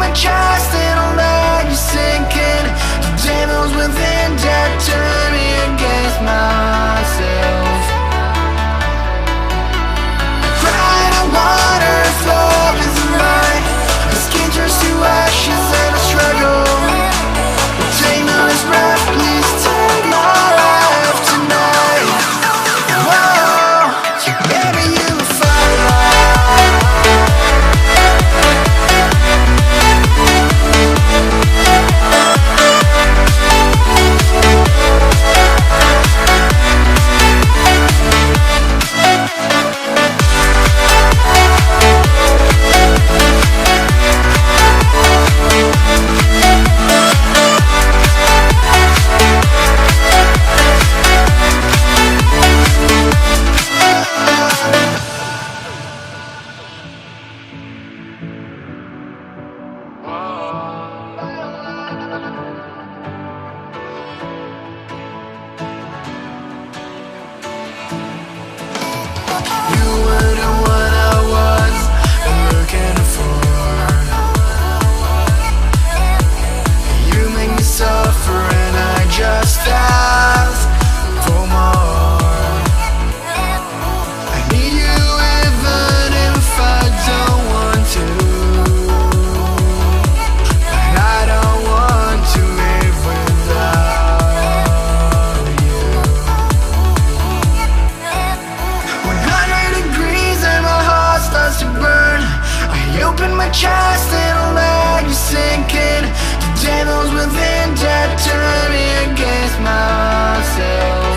my chest and I'll let you sink in. The demons within that turn me against myself. I cried, I water flow is mine. My skin turns to ashes and I struggle. Take my last breath, please take my life tonight. Whoa, so baby you a firelight. Open my chest and I'll let you sink in. The demons within that turn me against myself.